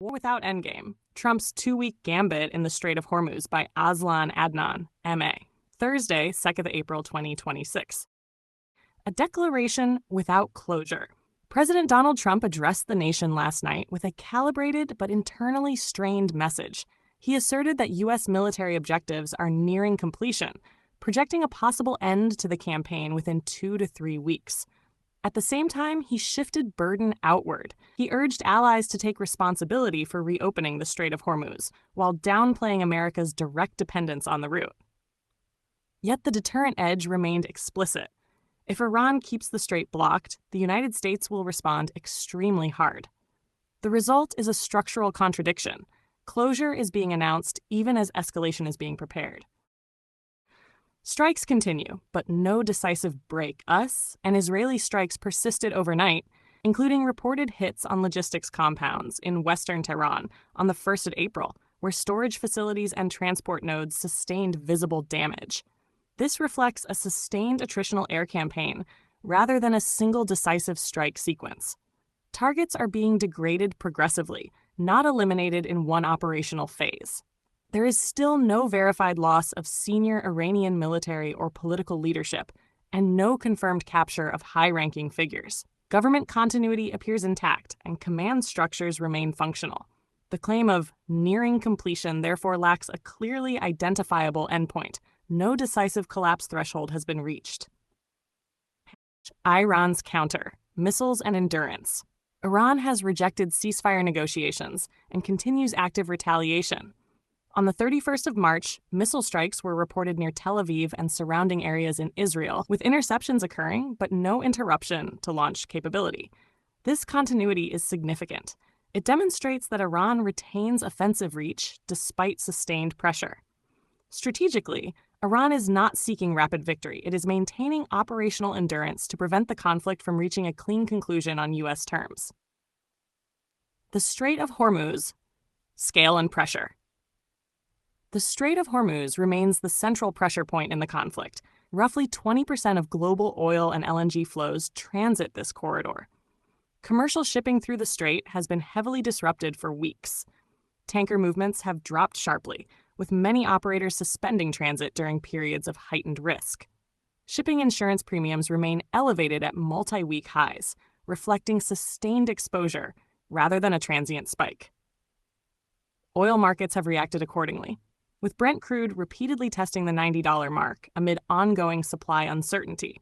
War Without Endgame, Trump's two-week gambit in the Strait of Hormuz by AZLAN Adnan, M.A. Thursday, 2nd April 2026. A declaration without closure. President Donald Trump addressed the nation last night with a calibrated but internally strained message. He asserted that U.S. military objectives are nearing completion, projecting a possible end to the campaign within 2 to 3 weeks. At the same time, he shifted burden outward. He urged allies to take responsibility for reopening the Strait of Hormuz, while downplaying America's direct dependence on the route. Yet the deterrent edge remained explicit. If Iran keeps the strait blocked, the United States will respond extremely hard. The result is a structural contradiction. Closure is being announced even as escalation is being prepared. Strikes continue, but no decisive break. US and Israeli strikes persisted overnight, including reported hits on logistics compounds in western Tehran on the 1st of April, where storage facilities and transport nodes sustained visible damage. This reflects a sustained attritional air campaign rather than a single decisive strike sequence. Targets are being degraded progressively, not eliminated in one operational phase. There is still no verified loss of senior Iranian military or political leadership, and no confirmed capture of high-ranking figures. Government continuity appears intact, and command structures remain functional. The claim of nearing completion therefore lacks a clearly identifiable endpoint. No decisive collapse threshold has been reached. Iran's counter: missiles and endurance. Iran has rejected ceasefire negotiations and continues active retaliation. On the 31st of March, missile strikes were reported near Tel Aviv and surrounding areas in Israel, with interceptions occurring but no interruption to launch capability. This continuity is significant. It demonstrates that Iran retains offensive reach despite sustained pressure. Strategically, Iran is not seeking rapid victory. It is maintaining operational endurance to prevent the conflict from reaching a clean conclusion on U.S. terms. The Strait of Hormuz: scale and pressure. The Strait of Hormuz remains the central pressure point in the conflict. Roughly 20% of global oil and LNG flows transit this corridor. Commercial shipping through the strait has been heavily disrupted for weeks. Tanker movements have dropped sharply, with many operators suspending transit during periods of heightened risk. Shipping insurance premiums remain elevated at multi-week highs, reflecting sustained exposure rather than a transient spike. Oil markets have reacted accordingly, with Brent crude repeatedly testing the $90 mark amid ongoing supply uncertainty.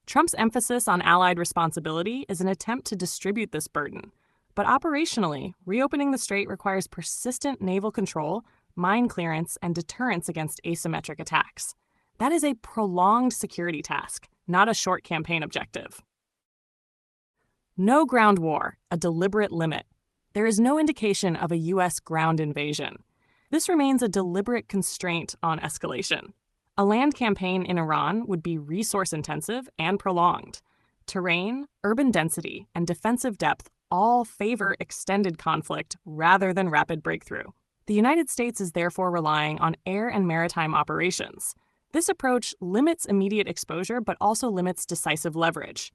Trump's emphasis on allied responsibility is an attempt to distribute this burden, but operationally, reopening the strait requires persistent naval control, mine clearance, and deterrence against asymmetric attacks. That is a prolonged security task, not a short campaign objective. No ground war, a deliberate limit. There is no indication of a U.S. ground invasion. This remains a deliberate constraint on escalation. A land campaign in Iran would be resource-intensive and prolonged. Terrain, urban density, and defensive depth all favor extended conflict rather than rapid breakthrough. The United States is therefore relying on air and maritime operations. This approach limits immediate exposure but also limits decisive leverage.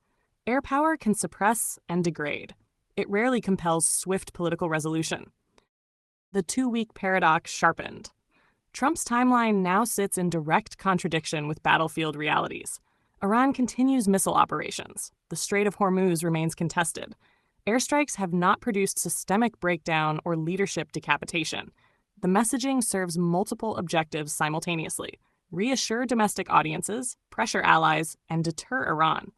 Air power can suppress and degrade. It rarely compels swift political resolution. The two-week paradox sharpened. Trump's timeline now sits in direct contradiction with battlefield realities. Iran continues missile operations. The Strait of Hormuz remains contested. Airstrikes have not produced systemic breakdown or leadership decapitation. The messaging serves multiple objectives simultaneously: reassure domestic audiences, pressure allies, and deter Iran.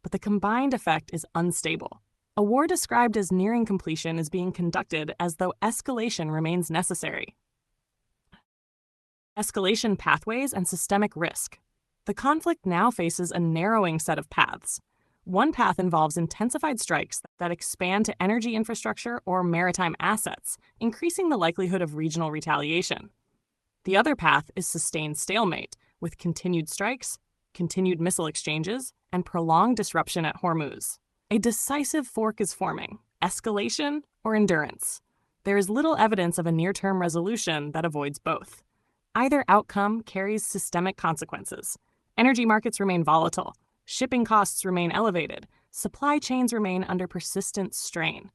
But the combined effect is unstable. A war described as nearing completion is being conducted as though escalation remains necessary. Escalation pathways and systemic risk. The conflict now faces a narrowing set of paths. One path involves intensified strikes that expand to energy infrastructure or maritime assets, increasing the likelihood of regional retaliation. The other path is sustained stalemate, with continued strikes, continued missile exchanges, and prolonged disruption at Hormuz. A decisive fork is forming: escalation or endurance. There is little evidence of a near-term resolution that avoids both. Either outcome carries systemic consequences. Energy markets remain volatile, shipping costs remain elevated, supply chains remain under persistent strain.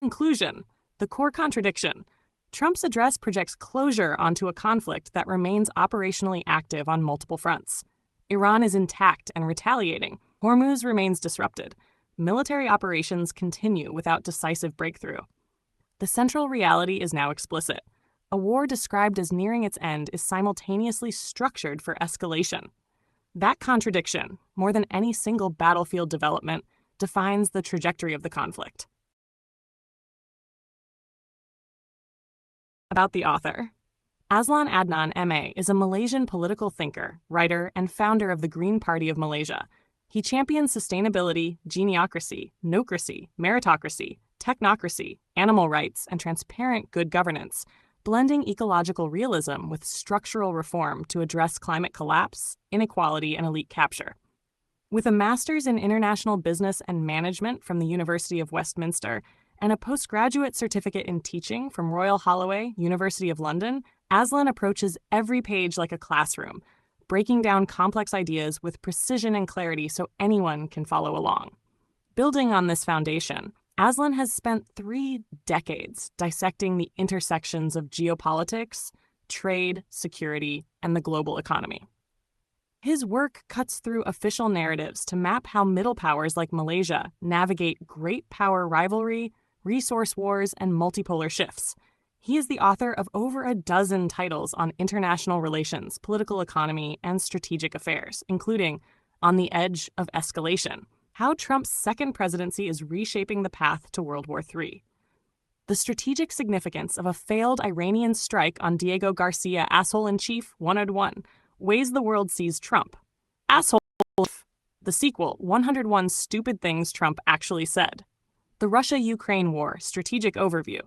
In conclusion, The core contradiction: Trump's address projects closure onto a conflict that remains operationally active on multiple fronts. Iran is intact and retaliating. Hormuz remains disrupted. Military operations continue without decisive breakthrough. The central reality is now explicit. A war described as nearing its end is simultaneously structured for escalation. That contradiction, more than any single battlefield development, defines the trajectory of the conflict. About the author. AZLAN Adnan, M.A., is a Malaysian political thinker, writer, and founder of the Green Party of Malaysia. He champions sustainability, geniocracy, nocracy, meritocracy, technocracy, animal rights, and transparent good governance, blending ecological realism with structural reform to address climate collapse, inequality, and elite capture. With a master's in international business and management from the University of Westminster and a postgraduate certificate in teaching from Royal Holloway, University of London, AZLAN approaches every page like a classroom, breaking down complex ideas with precision and clarity so anyone can follow along. Building on this foundation, AZLAN has spent 3 decades dissecting the intersections of geopolitics, trade, security, and the global economy. His work cuts through official narratives to map how middle powers like Malaysia navigate great power rivalry, resource wars, and multipolar shifts. He is the author of over a dozen titles on international relations, political economy, and strategic affairs, including On the Edge of Escalation: How Trump's second presidency is Reshaping the Path to World War III. The strategic significance of a failed Iranian strike on Diego Garcia, Asshole-in-Chief 101, Ways the World Sees Trump. Asshole. The sequel, 101 Stupid Things Trump Actually Said. The Russia-Ukraine War, Strategic Overview.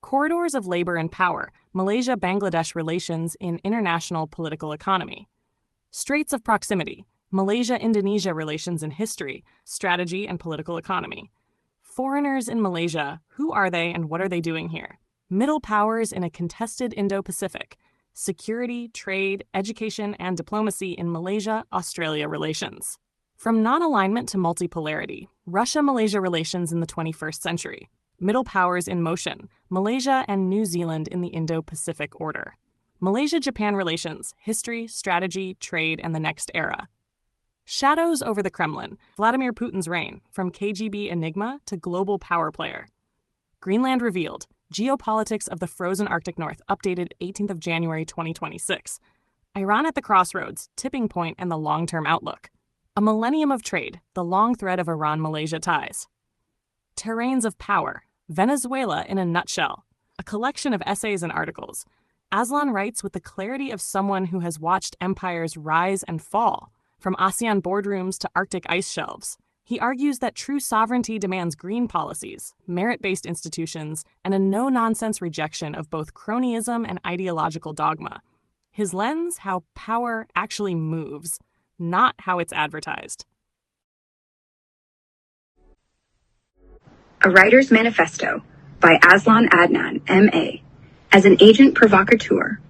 Corridors of Labor and Power, Malaysia-Bangladesh Relations in International Political Economy. Straits of Proximity, Malaysia-Indonesia Relations in History, Strategy and Political Economy. Foreigners in Malaysia, Who Are They and What Are They Doing Here? Middle Powers in a Contested Indo-Pacific, Security, Trade, Education, and Diplomacy in Malaysia-Australia Relations. From non-alignment to multipolarity, Russia-Malaysia Relations in the 21st Century. Middle Powers in Motion, Malaysia and New Zealand in the Indo-Pacific Order. Malaysia-Japan Relations, History, Strategy, Trade, and the Next Era. Shadows over the Kremlin, Vladimir Putin's Reign, from KGB Enigma to Global Power Player. Greenland Revealed, Geopolitics of the Frozen Arctic North, updated 18th of January 2026. Iran at the Crossroads, Tipping Point and the Long-Term Outlook. A Millennium of Trade, the long thread of Iran-Malaysia ties. Terrains of Power, Venezuela in a Nutshell, a collection of essays and articles. AZLAN writes with the clarity of someone who has watched empires rise and fall, from ASEAN boardrooms to Arctic ice shelves. He argues that true sovereignty demands green policies, merit-based institutions, and a no-nonsense rejection of both cronyism and ideological dogma. His lens: how power actually moves, not how it's advertised. A Writer's Manifesto by AZLAN Adnan, M.A. As an agent provocateur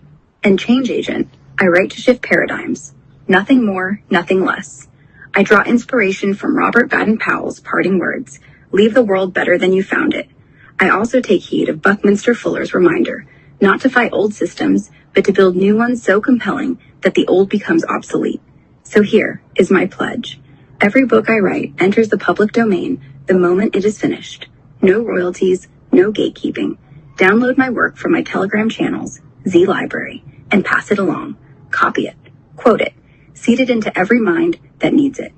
and change agent, I write to shift paradigms. Nothing more, nothing less. I draw inspiration from Robert Baden-Powell's parting words, leave the world better than you found it. I also take heed of Buckminster Fuller's reminder, not to fight old systems, but to build new ones so compelling that the old becomes obsolete. So here is my pledge. Every book I write enters the public domain the moment it is finished. No royalties, no gatekeeping. Download my work from my Telegram channels, Z Library, and pass it along. Copy it. Quote it. Seed it into every mind that needs it.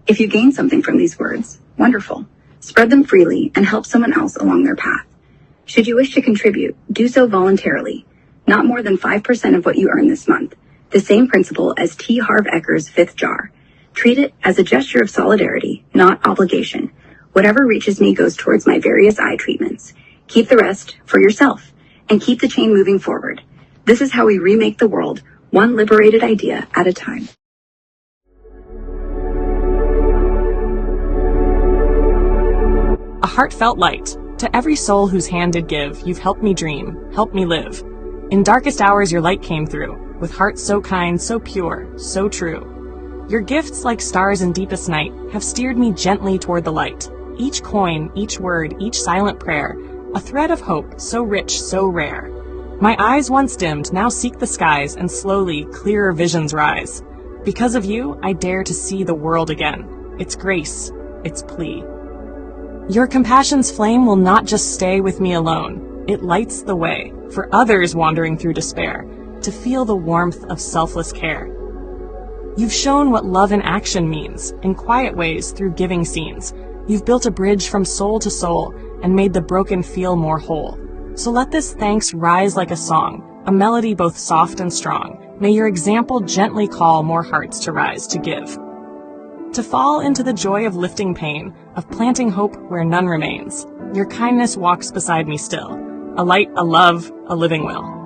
If you gain something from these words, wonderful. Spread them freely and help someone else along their path. Should you wish to contribute, do so voluntarily. Not more than 5% of what you earn this month. The same principle as T. Harv Eker's fifth jar. Treat it as a gesture of solidarity, not obligation. Whatever reaches me goes towards my various eye treatments. Keep the rest for yourself and keep the chain moving forward. This is how we remake the world, one liberated idea at a time. A heartfelt light. To every soul whose hand did give, you've helped me dream, helped me live. In darkest hours your light came through, with hearts so kind, so pure, so true. Your gifts, like stars in deepest night, have steered me gently toward the light. Each coin, each word, each silent prayer a thread of hope so rich, so rare. My eyes once dimmed now seek the skies, and slowly clearer visions rise. Because of you, I dare to see the world again, its grace, its plea. Your compassion's flame will not just stay with me alone. It lights the way for others wandering through despair to feel the warmth of selfless care. You've shown what love in action means, in quiet ways through giving scenes. You've built a bridge from soul to soul and made the broken feel more whole. So let this thanks rise like a song, a melody both soft and strong. May your example gently call more hearts to rise to give. To fall into the joy of lifting pain, of planting hope where none remains. Your kindness walks beside me still, a light, a love, a living will.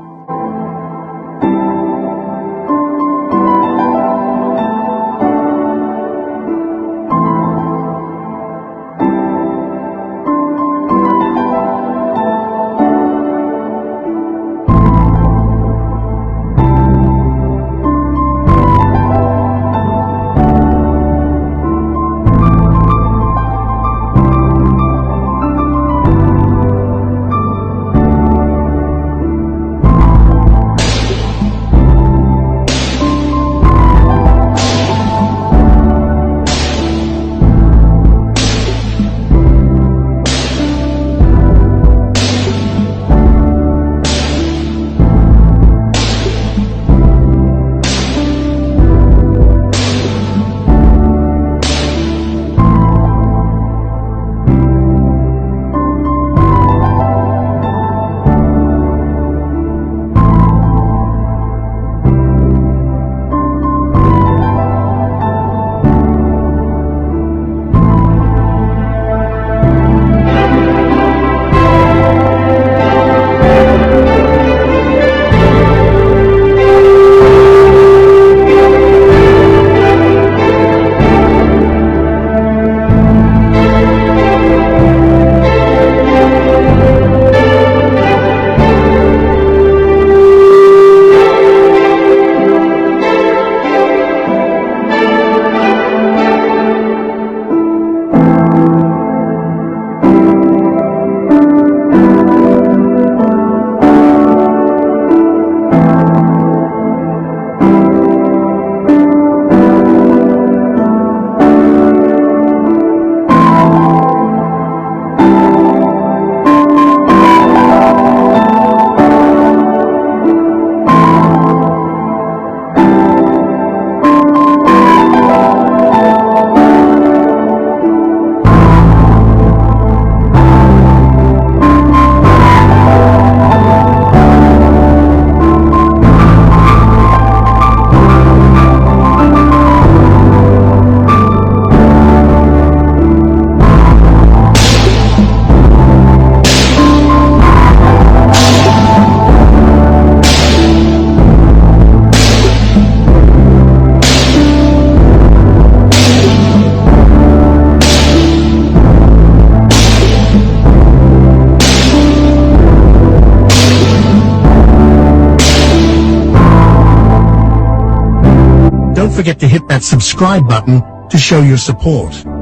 Don't forget to hit that subscribe button to show your support.